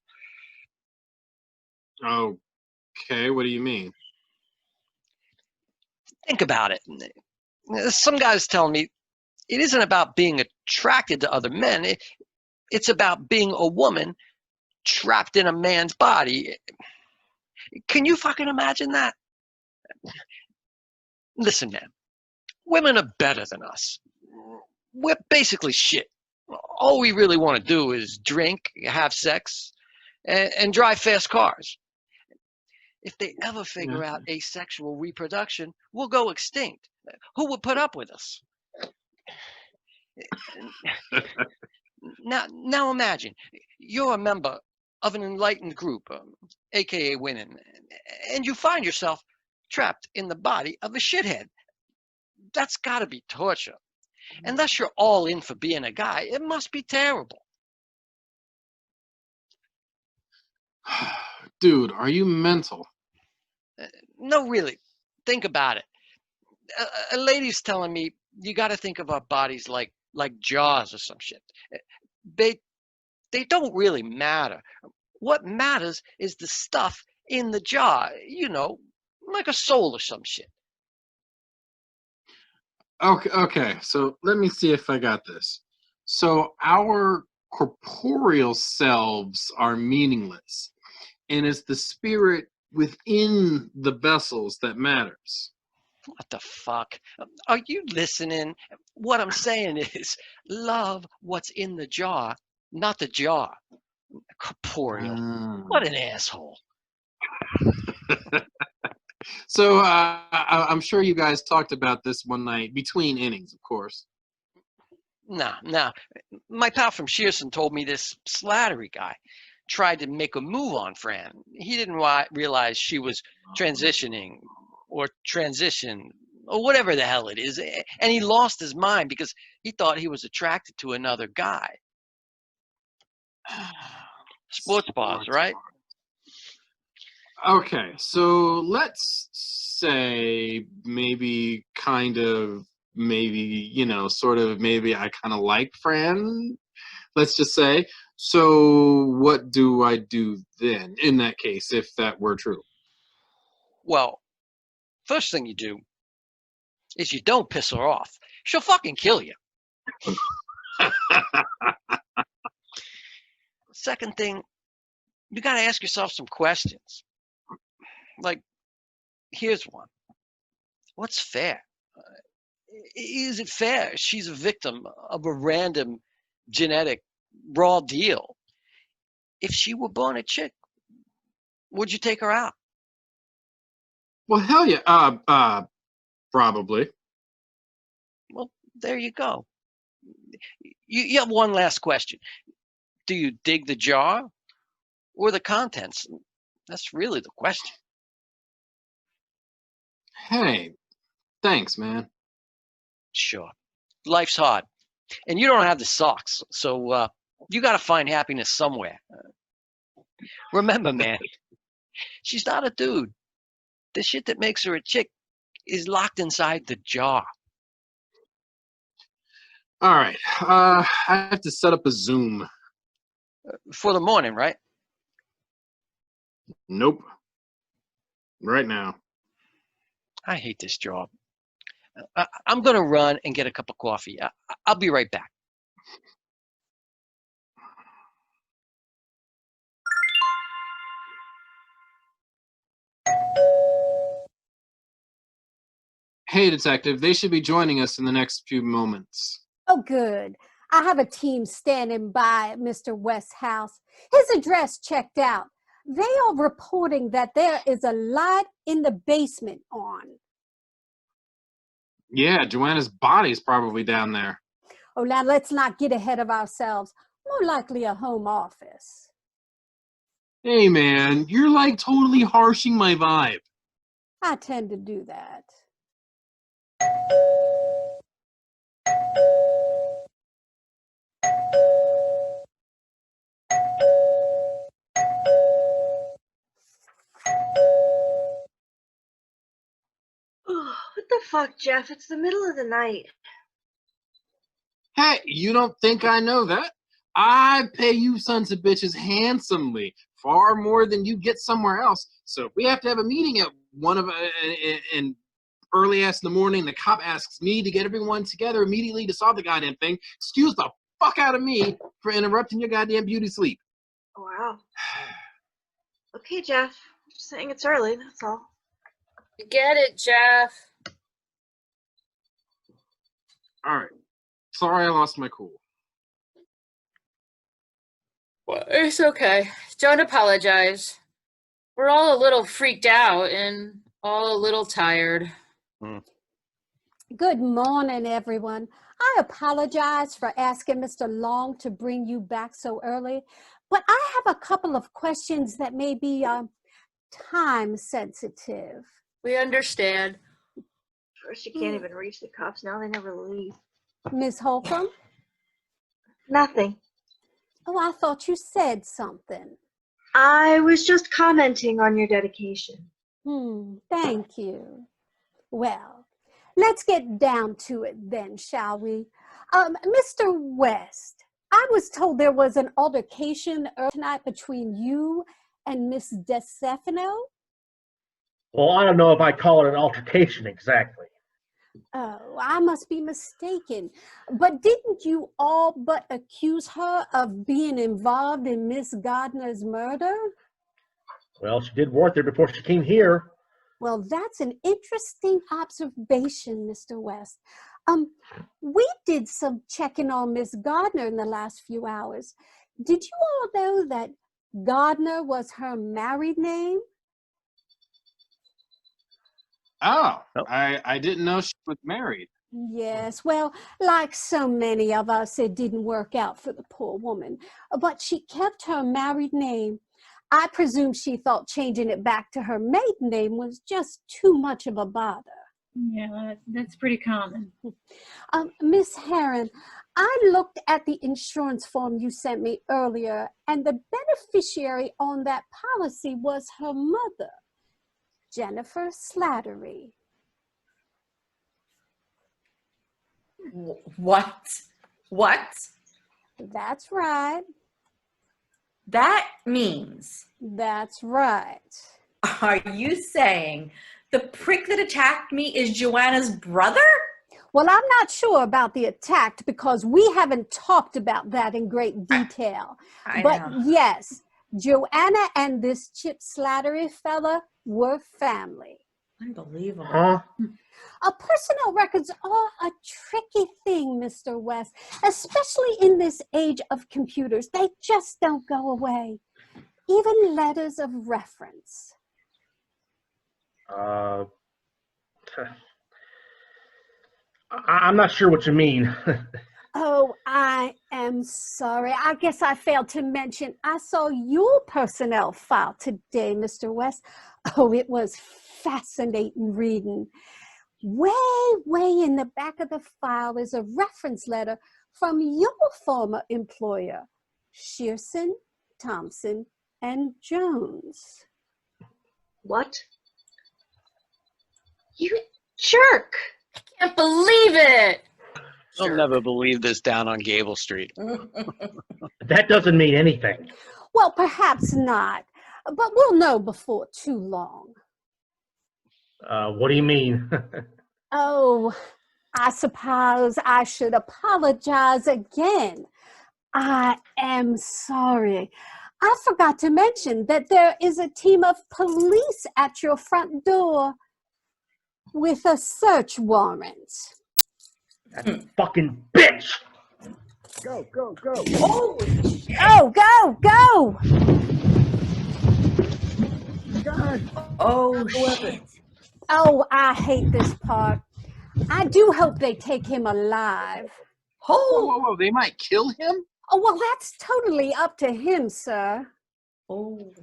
Okay, what do you mean? Think about it. Some guys telling me it isn't about being attracted to other men. It's about being a woman trapped in a man's body. Can you fucking imagine that? Listen, man. Women are better than us. We're basically shit. All we really want to do is drink, have sex, and drive fast cars. If they ever figure out asexual reproduction, we'll go extinct. Who would put up with us? Now imagine, you're a member of an enlightened group, aka women, and you find yourself trapped in the body of a shithead. That's got to be torture. Unless you're all in for being a guy, it must be terrible. Dude, are you mental? No, really. Think about it. A lady's telling me you got to think of our bodies like jaws or some shit. They don't really matter. What matters is the stuff in the jar, you know, like a soul or some shit. Okay, so let me see if I got this. So our corporeal selves are meaningless, and it's the spirit within the vessels that matters. What the fuck? Are you listening? What I'm saying is love what's in the jar, not the jar. Corporeal. What an asshole. So I'm sure you guys talked about this one night between innings, of course. Nah. My pal from Shearson told me this Slattery guy tried to make a move on Fran. He didn't realize she was transitioning or transition or whatever the hell it is. And he lost his mind because he thought he was attracted to another guy. Sports bars, right? Okay, so let's say maybe sort of maybe I kind of like Fran, let's just say. So what do I do then in that case, if that were true? Well, first thing you do is you don't piss her off. She'll fucking kill you. Second thing, you got to ask yourself some questions. Like, here's one. What's fair? Is it fair she's a victim of a random genetic raw deal? If she were born a chick, would you take her out? Well, hell yeah. Probably. Well, there you go. You have one last question. Do you dig the jar or the contents? That's really the question. Hey, thanks, man. Sure. Life's hard. And you don't have the socks, so you got to find happiness somewhere. Remember, man, she's not a dude. The shit that makes her a chick is locked inside the jar. All right. I have to set up a Zoom. For the morning, right? Nope. Right now. I hate this job. I'm going to run and get a cup of coffee. I'll be right back. Hey, detective, they should be joining us in the next few moments. Oh, good. I have a team standing by at Mr. West's house. His address checked out. They are reporting that there is a light in the basement on. Yeah, Joanna's body's probably down there. Oh, now let's not get ahead of ourselves. More likely a home office. Hey, man, you're like totally harshing my vibe. I tend to do that. What the fuck, Jeff? It's the middle of the night. Hey, you don't think I know that? I pay you sons of bitches handsomely, far more than you get somewhere else. So if we have to have a meeting at and early ass in the morning, the cop asks me to get everyone together immediately to solve the goddamn thing. Excuse the fuck out of me for interrupting your goddamn beauty sleep. Wow. Okay, Jeff. Just saying it's early, that's all. Get it, Jeff. All right. Sorry I lost my cool. Well, it's okay. Don't apologize. We're all a little freaked out and all a little tired. Good morning, everyone. I apologize for asking Mr. Long to bring you back so early, but I have a couple of questions that may be time sensitive. We understand. First, you can't even reach the cops. Now they never leave. Ms. Holcomb? Nothing. Oh, I thought you said something. I was just commenting on your dedication. Thank you. Well, let's get down to it then, shall we? Mr. West, I was told there was an altercation tonight between you and Miss DeStefano. Well, I don't know if I call it an altercation exactly. Oh, I must be mistaken. But didn't you all but accuse her of being involved in Miss Gardner's murder? Well, she did work there before she came here. Well, that's an interesting observation, Mr. West. We did some checking on Miss Gardner in the last few hours. Did you all know that Gardner was her married name? Oh, I didn't know she was married. Yes, well, like so many of us, it didn't work out for the poor woman. But she kept her married name. I presume she thought changing it back to her maiden name was just too much of a bother. Yeah, that's pretty common. Miss Heron, I looked at the insurance form you sent me earlier, and the beneficiary on that policy was her mother, Jennifer Slattery. What? What? That's right. That means, That's right. are you saying the prick that attacked me is Joanna's brother? Well, I'm not sure about the attack because we haven't talked about that in great detail. I But know. yes, Joanna and this Chip Slattery fella were family. Unbelievable. Huh? Personnel records are a tricky thing, Mr. West, especially in this age of computers. They just don't go away. Even letters of reference. I'm not sure what you mean. Oh, I am sorry. I guess I failed to mention I saw your personnel file today, Mr. West. Oh, it was fascinating reading. Way in the back of the file is a reference letter from your former employer, Shearson, Thompson, and Jones. What? You jerk! Can't believe it. I'll never believe this down on Gable Street. That doesn't mean anything. Well, perhaps not, but we'll know before too long. What do you mean? Oh, I suppose I should apologize again. I am sorry. I forgot to mention that there is a team of police at your front door with a search warrant. That fucking bitch! Go, go, go. Go! God. Oh, shit. Oh, I hate this part. I do hope they take him alive. Whoa, they might kill him? Oh, well, that's totally up to him, sir. Oh.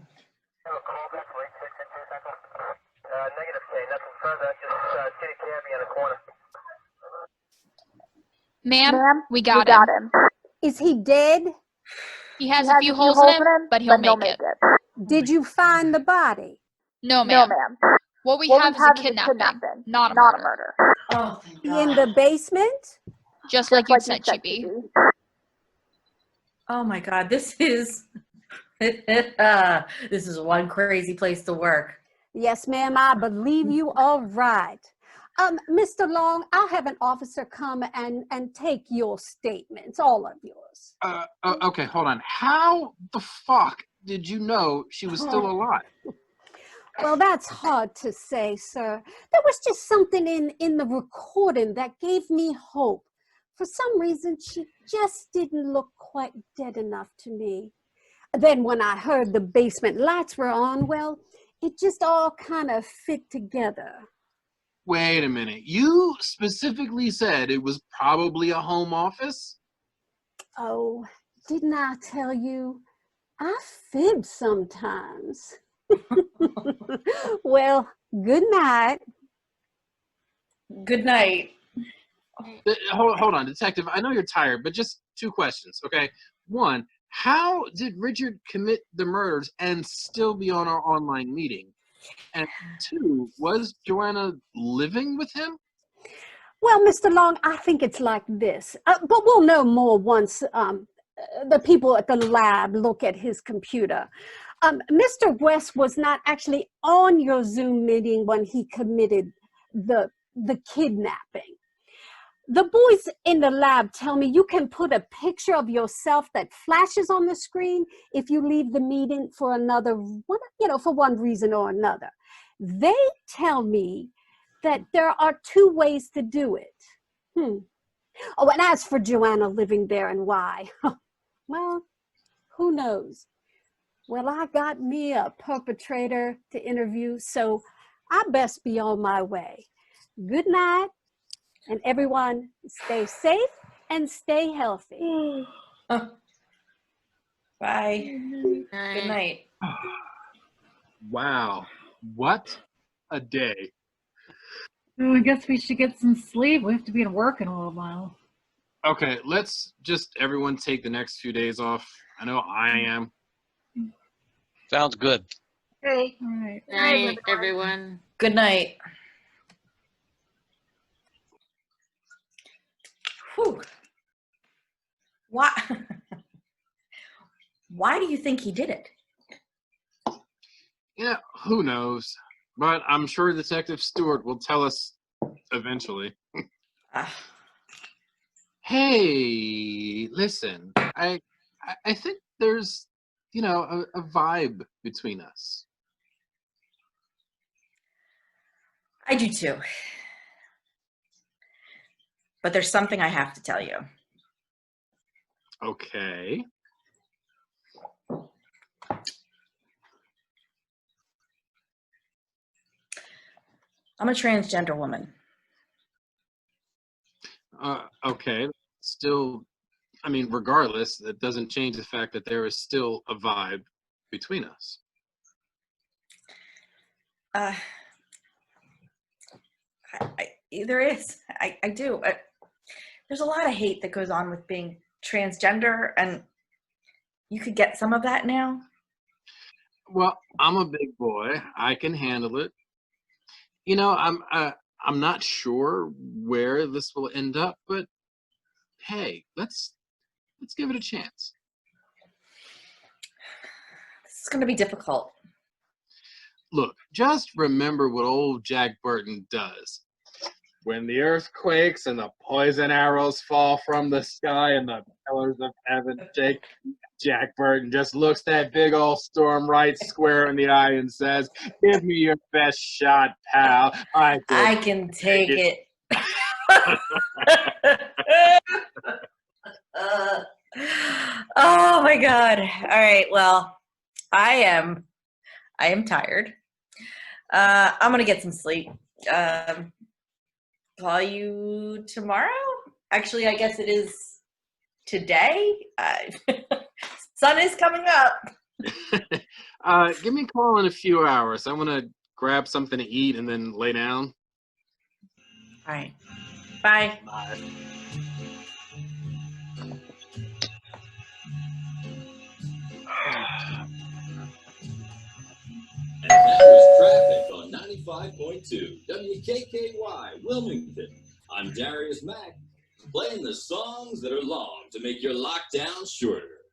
Negative K, nothing further, just get a cabbie in the corner. Ma'am, we got him. Is he dead? He has a few holes in him, but he'll make it. Did you find the body? No, ma'am. What we have is a kidnapping, not a murder. Oh, thank God. In the basement? Just like you said, Chippy. Oh my God, this is this is one crazy place to work. Yes, ma'am, I believe you are right. Mr. Long, I'll have an officer come and take your statements, all of yours. Okay, hold on. How the fuck did you know she was still alive? Well, that's hard to say, sir. There was just something in the recording that gave me hope. For some reason, she just didn't look quite dead enough to me. Then when I heard the basement lights were on, well, it just all kind of fit together. Wait a minute. You specifically said it was probably a home office? Oh, didn't I tell you? I fib sometimes. Well, good night. Good night. Hold on, detective. I know you're tired, but just two questions, okay? One, how did Richard commit the murders and still be on our online meeting? And two, was Joanna living with him? Well, Mr. Long, I think it's like this, but we'll know more once the people at the lab look at his computer. Mr. West was not actually on your Zoom meeting when he committed the kidnapping. The boys in the lab tell me you can put a picture of yourself that flashes on the screen if you leave the meeting for for one reason or another. They tell me that there are two ways to do it. Oh, and as for Joanna living there and why, well, who knows? Well, I got me a perpetrator to interview, so I best be on my way. Good night, and everyone stay safe and stay healthy. Bye. Good night. Wow, what a day. Oh, I guess we should get some sleep. We have to be at work in a little while. Okay, let's just everyone take the next few days off. I know I am. Sounds good. Hey. All right. Night, everyone. Good night. Whew. Why? Why do you think he did it? Yeah, who knows? But I'm sure Detective Stewart will tell us eventually. Hey, listen, I think there's, a vibe between us. I do too. But there's something I have to tell you. Okay. I'm a transgender woman. Okay. Still, regardless, that doesn't change the fact that there is still a vibe between us. There is. I do. There's a lot of hate that goes on with being transgender, and you could get some of that now. Well, I'm a big boy. I can handle it. I'm not sure where this will end up, but hey, let's give it a chance. This is going to be difficult. Look, just remember what old Jack Burton does. When the earth quakes and the poison arrows fall from the sky and the pillars of heaven shake, Jack Burton just looks that big old storm right square in the eye and says, "Give me your best shot, pal. I can take it." Oh my God. All right. Well, I am tired. I'm going to get some sleep. Call you tomorrow? Actually, I guess it is today. Sun is coming up. Give me a call in a few hours. I want to grab something to eat and then lay down. All right. Bye. Bye. And that was traffic on 95.2 WKKY Wilmington. I'm Darius Mack, playing the songs that are long to make your lockdown shorter.